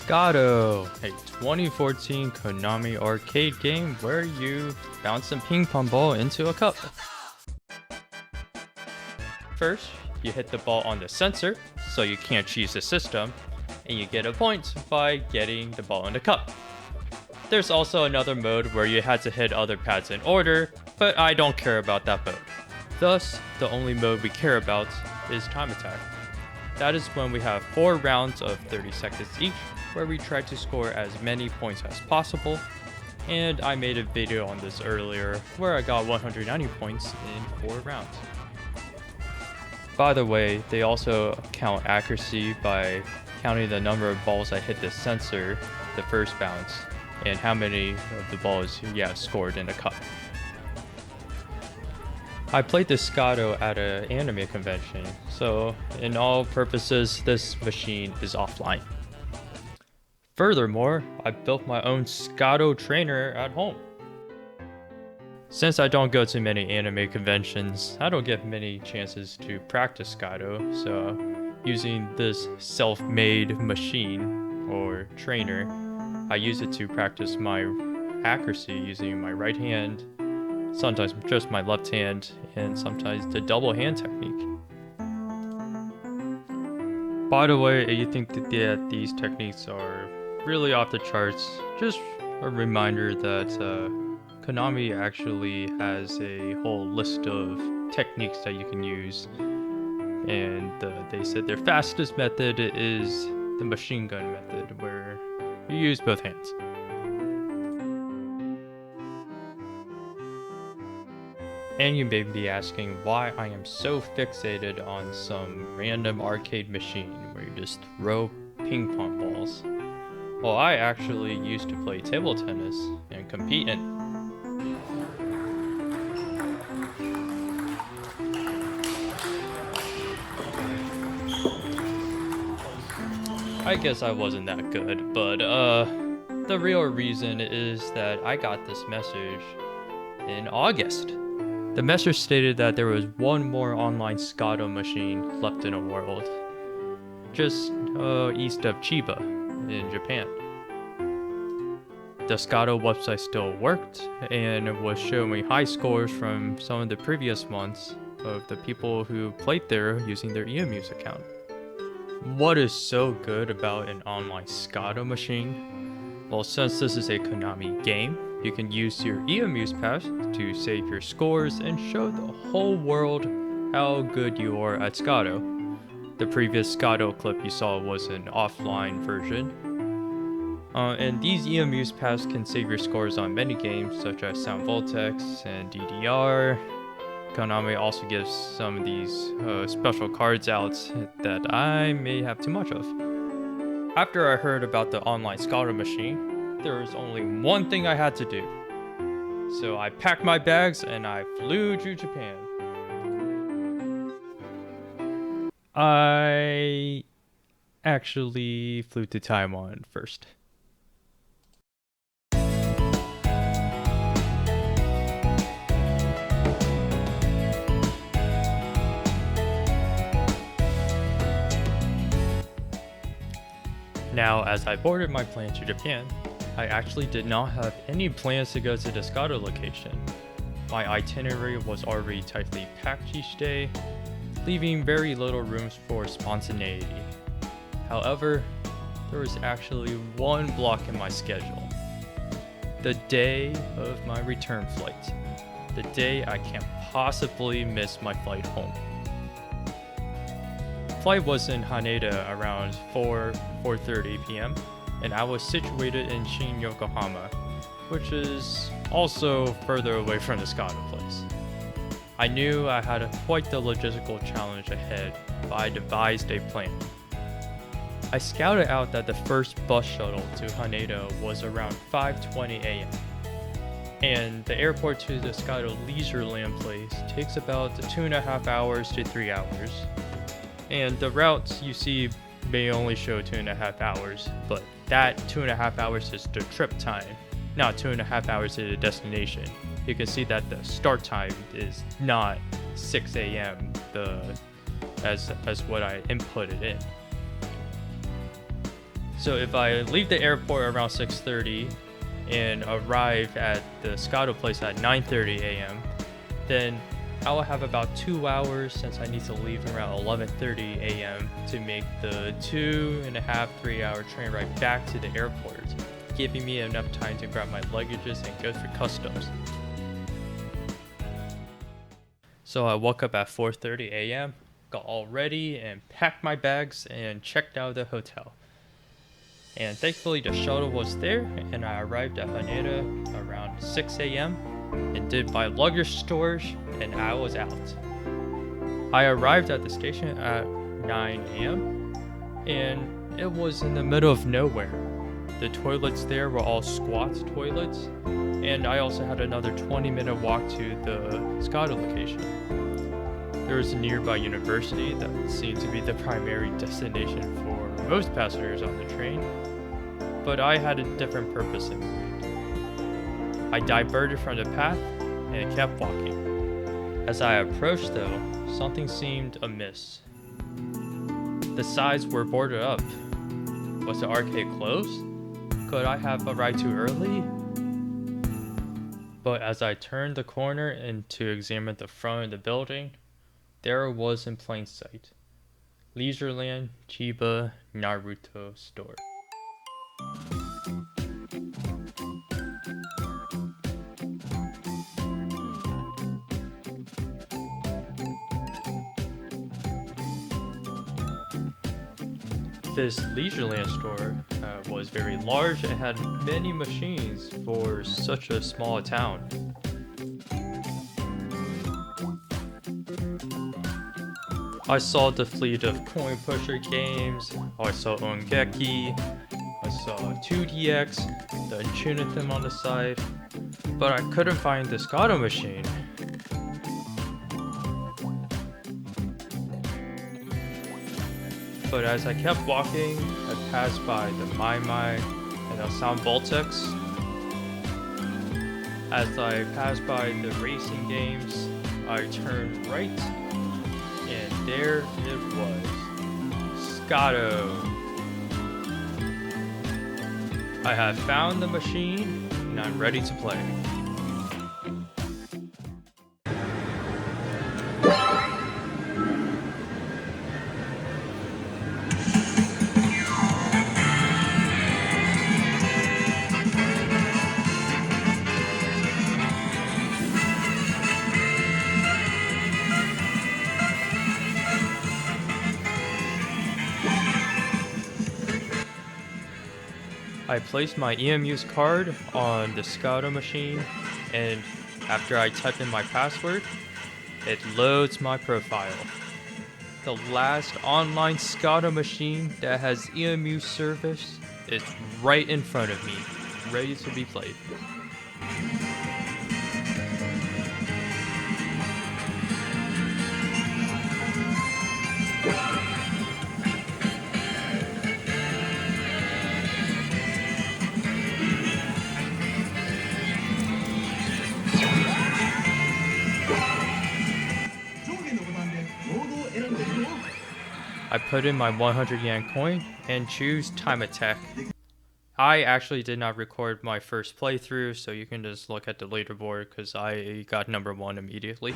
Scotto, a 2014 Konami arcade game where you bounce a ping pong ball into a cup. First, you hit the ball on the sensor, so you can't cheese the system, and you get a point by getting the ball in the cup. There's also another mode where you had to hit other pads in order, but I don't care about that mode. Thus, the only mode we care about is time attack. That is when we have 4 rounds of 30 seconds each, where we try to score as many points as possible, and I made a video on this earlier where I got 190 points in 4 rounds. By the way, they also count accuracy by counting the number of balls I hit the sensor the first bounce, and how many of the balls you have scored in a cup. I played the Scotto at an anime convention, so in all purposes this machine is offline. Furthermore, I built my own Scotto trainer at home. Since I don't go to many anime conventions, I don't get many chances to practice Scotto, so using this self-made machine or trainer, I use it to practice my accuracy using my right hand, sometimes just my left hand, and sometimes the double hand technique. By the way, if you think that these techniques are really off the charts, just a reminder that Konami actually has a whole list of techniques that you can use, and they said their fastest method is the machine gun method, where you use both hands. And you may be asking why I am so fixated on some random arcade machine where you just throw ping pong balls. Well, I actually used to play table tennis and compete in. I guess I wasn't that good, but the real reason is that I got this message in August. The message stated that there was one more online Scotto machine left in the world, just east of Chiba in Japan. The Scotto website still worked and was showing high scores from some of the previous months of the people who played there using their eMuse account. What is so good about an online Scotto machine? Well, since this is a Konami game, you can use your eMuse pass to save your scores and show the whole world how good you are at Scotto. The previous Scotto clip you saw was an offline version. And these eMuse pass can save your scores on many games such as Sound Voltex and DDR. Konami also gives some of these special cards out that I may have too much of. After I heard about the online Scotto machine, there was only one thing I had to do. So I packed my bags and I flew to Japan. I actually flew to Taiwan first. Now, as I boarded my plane to Japan, I actually did not have any plans to go to the Scotto location. My itinerary was already tightly packed each day, leaving very little room for spontaneity. However, there was actually one block in my schedule. The day of my return flight. The day I can't possibly miss my flight home. Flight was in Haneda around 4:30 p.m. and I was situated in Shin Yokohama, which is also further away from the Scotto place. I knew I had quite the logistical challenge ahead, but I devised a plan. I scouted out that the first bus shuttle to Haneda was around 5:20 a.m. and the airport to the Scotto Leisureland place takes about 2.5 hours to 3 hours. And the routes you see may only show 2.5 hours, but that 2.5 hours is the trip time, not 2.5 hours to the destination. You can see that the start time is not 6 a.m. as what I inputted in. So if I leave the airport around 6:30 and arrive at the Scotto place at 9:30 a.m., then I will have about 2 hours since I need to leave around 11:30 a.m. to make the 2.5, 3 hour train ride back to the airport, giving me enough time to grab my luggages and go through customs. So I woke up at 4:30 a.m., got all ready and packed my bags and checked out of the hotel. And thankfully the shuttle was there and I arrived at Haneda around 6 a.m. and did my luggage storage and I was out. I arrived at the station at 9 a.m. and it was in the middle of nowhere. The toilets there were all squat toilets, and I also had another 20-minute walk to the Scotto location. There was a nearby university that seemed to be the primary destination for most passengers on the train, but I had a different purpose in mind. I diverted from the path and kept walking. As I approached though, something seemed amiss. The sides were boarded up. Was the arcade closed? Could I have arrived too early? But as I turned the corner and to examine the front of the building, there it was in plain sight. Leisureland Chiba Naruto store. This Leisureland store was very large and had many machines for such a small town. I saw the fleet of coin pusher games, I saw Ongeki, I saw 2DX, the Unchunitum on the side, but I couldn't find the Scotto machine. But as I kept walking, I passed by the Mai and the Sound Voltex. As I passed by the racing games, I turned right, and there it was, Scotto. I have found the machine, and I'm ready to play. I placed my EMU's card on the Scotto machine, and after I type in my password, it loads my profile. The last online Scotto machine that has EMU service is right in front of me, ready to be played. I put in my 100 yen coin and choose time attack. I actually did not record my first playthrough, so you can just look at the leaderboard because I got number 1 immediately.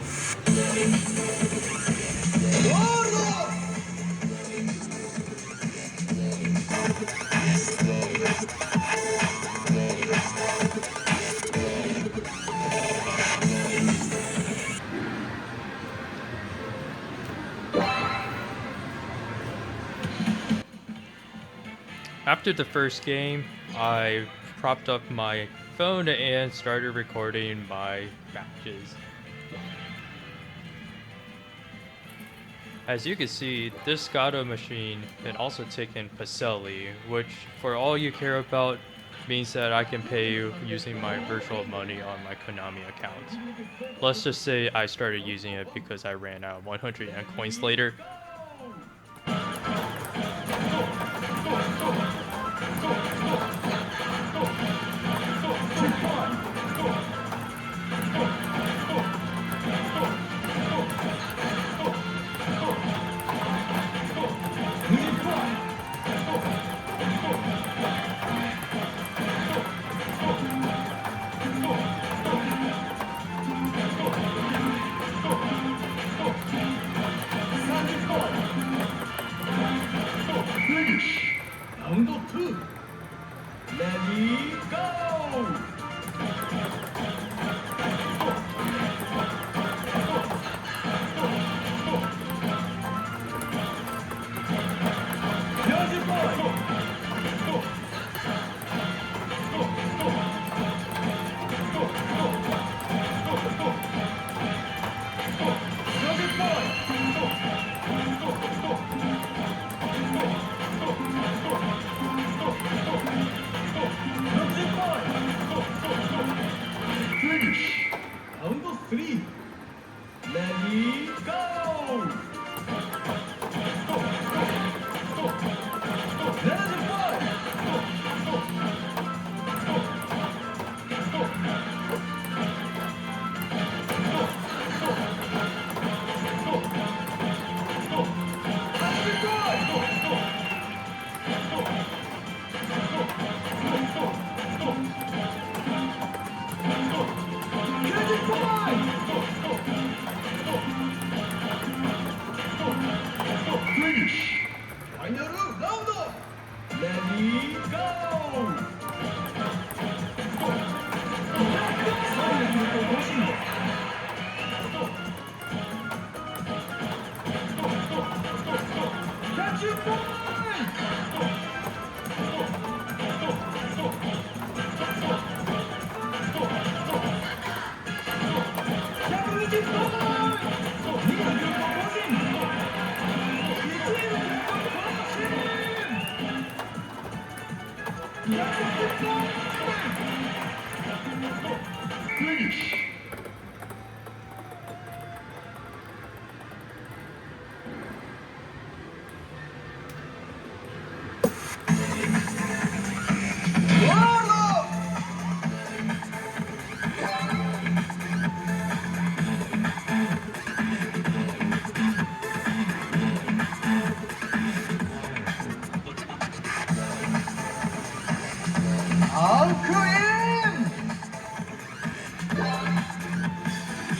After the first game, I propped up my phone and started recording my matches. As you can see, this Scotto machine can also take in Pacelli, which for all you care about means that I can pay you using my virtual money on my Konami account. Let's just say I started using it because I ran out of 100 yen coins later.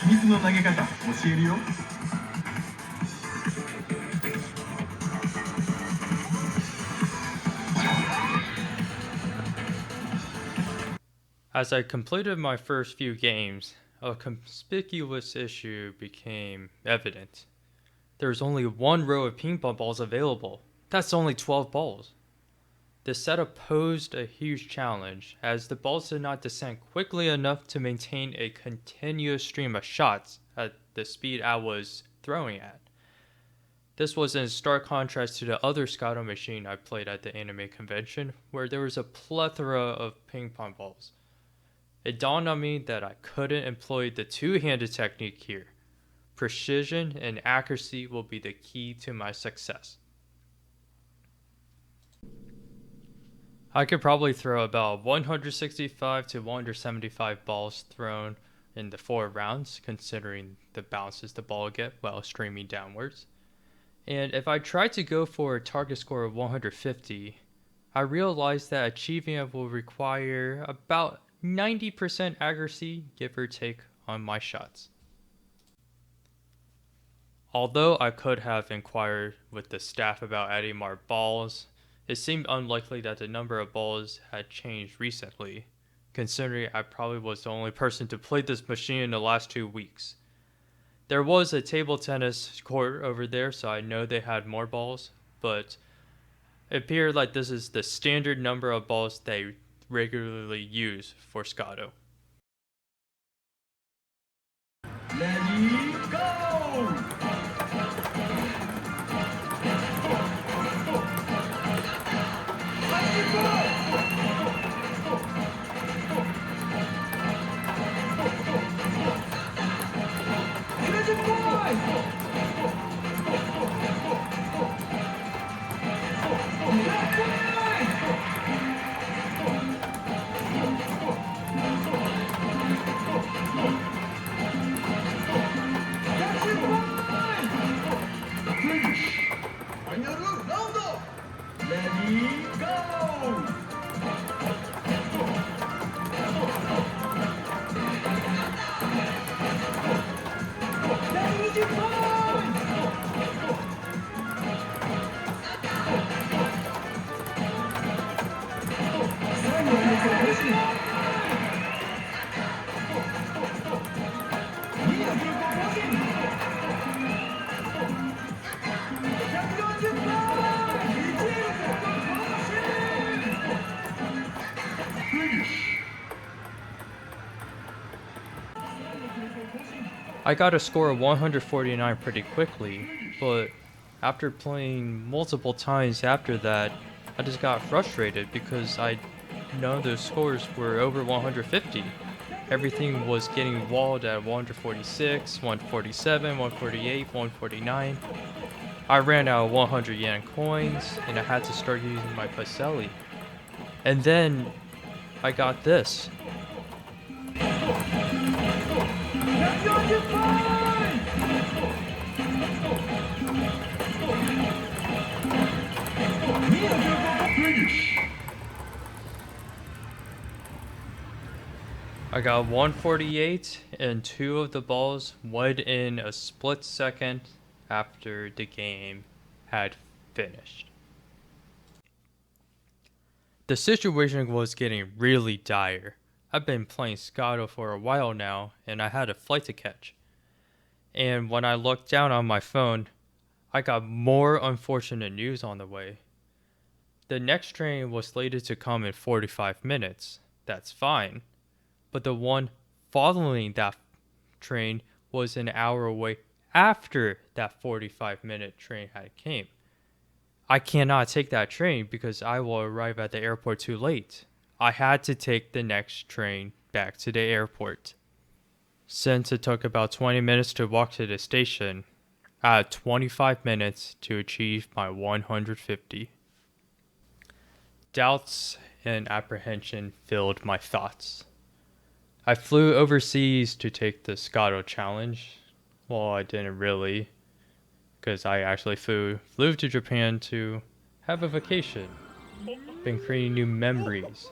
秘密の投げ方教えるよ。As I completed my first few games, a conspicuous issue became evident. There's only one row of ping pong balls available. That's only 12 balls. This setup posed a huge challenge, as the balls did not descend quickly enough to maintain a continuous stream of shots at the speed I was throwing at. This was in stark contrast to the other Scotto machine I played at the anime convention, where there was a plethora of ping pong balls. It dawned on me that I couldn't employ the two-handed technique here. Precision and accuracy will be the key to my success. I could probably throw about 165 to 175 balls thrown in the 4 rounds, considering the bounces the ball get while streaming downwards. And if I tried to go for a target score of 150, I realized that achieving it will require about 90% accuracy, give or take, on my shots. Although I could have inquired with the staff about adding more balls, it seemed unlikely that the number of balls had changed recently, considering I probably was the only person to play this machine in the last 2 weeks. There was a table tennis court over there, so I know they had more balls, but it appeared like this is the standard number of balls they regularly use for Scotto. Ready, go! I got a score of 149 pretty quickly, but after playing multiple times after that, I just got frustrated because I know those scores were over 150. Everything was getting walled at 146, 147, 148, 149. I ran out of 100 yen coins and I had to start using my Pacelli. And then I got this. I got 148 and 2 of the balls went in a split second after the game had finished. The situation was getting really dire. I've been playing Scotto for a while now and I had a flight to catch. And when I looked down on my phone, I got more unfortunate news on the way. The next train was slated to come in 45 minutes. That's fine. But the one following that train was an hour away after that 45-minute train had came. I cannot take that train because I will arrive at the airport too late. I had to take the next train back to the airport. Since it took about 20 minutes to walk to the station, I had 25 minutes to achieve my 150. Doubts and apprehension filled my thoughts. I flew overseas to take the Scotto challenge. Well, I didn't really, because I actually flew to Japan to have a vacation. Been creating new memories,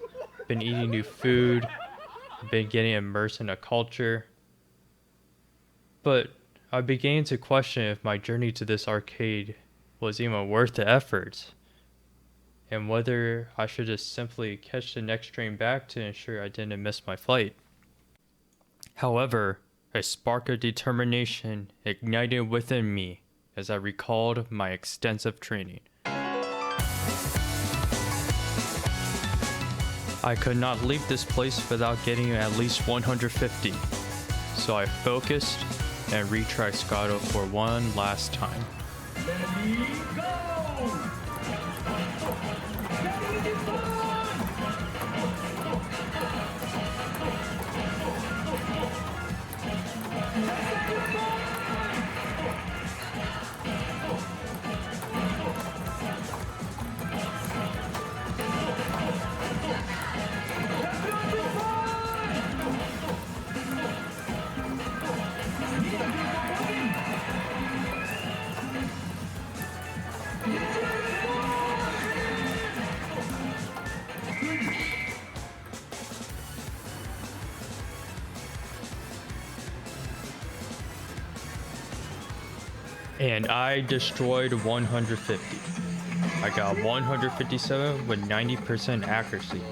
been eating new food, been getting immersed in a culture. But I began to question if my journey to this arcade was even worth the effort, and whether I should just simply catch the next train back to ensure I didn't miss my flight. However, a spark of determination ignited within me as I recalled my extensive training. I could not leave this place without getting at least 150, so I focused and retried Scotto for one last time. And I destroyed 150. I got 157 with 90% accuracy.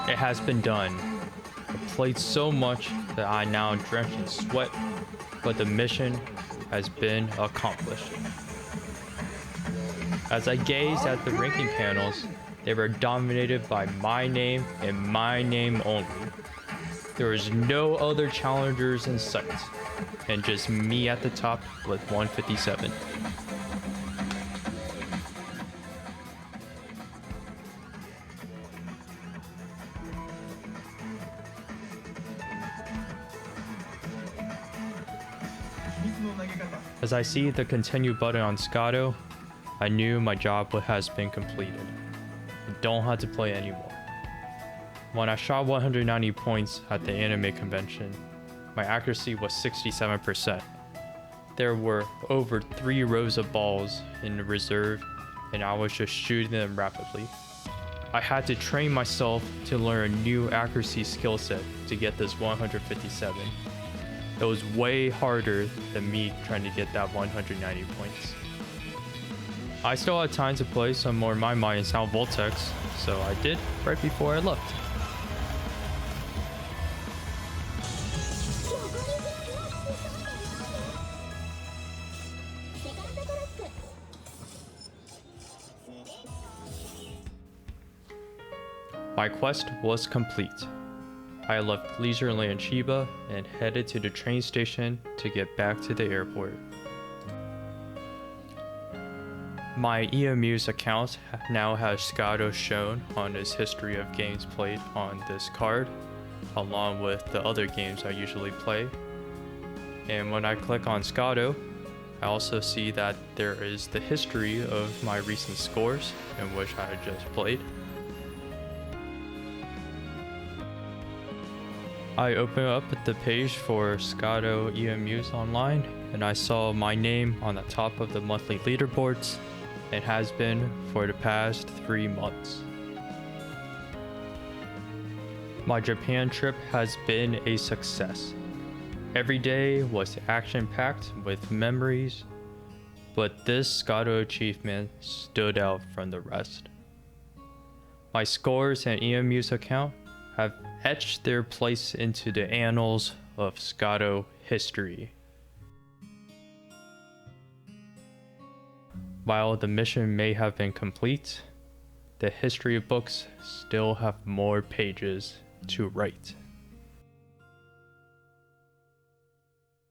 It has been done. I played so much that I now drenched in sweat, but the mission has been accomplished. As I gazed at the ranking panels, they were dominated by my name and my name only. There was no other challengers in sight, and just me at the top with 157. As I see the continue button on Scotto, I knew my job has been completed. I don't have to play anymore. When I shot 190 points at the anime convention, my accuracy was 67%. There were over 3 rows of balls in the reserve, and I was just shooting them rapidly. I had to train myself to learn a new accuracy skill set to get this 157. It was way harder than me trying to get that 190 points. I still had time to play some more My Mind and Sound Voltex, so I did right before I left. My quest was complete. I left leisurely Chiba and headed to the train station to get back to the airport. My EMU's account now has Scotto shown on its history of games played on this card, along with the other games I usually play. And when I click on Scotto, I also see that there is the history of my recent scores in which I just played. I open up the page for Scotto EMUs online, and I saw my name on the top of the monthly leaderboards. It has been for the past 3 months. My Japan trip has been a success. Every day was action-packed with memories, but this Scotto achievement stood out from the rest. My scores and EMU's account have etched their place into the annals of Scotto history. While the mission may have been complete, the history books still have more pages to write.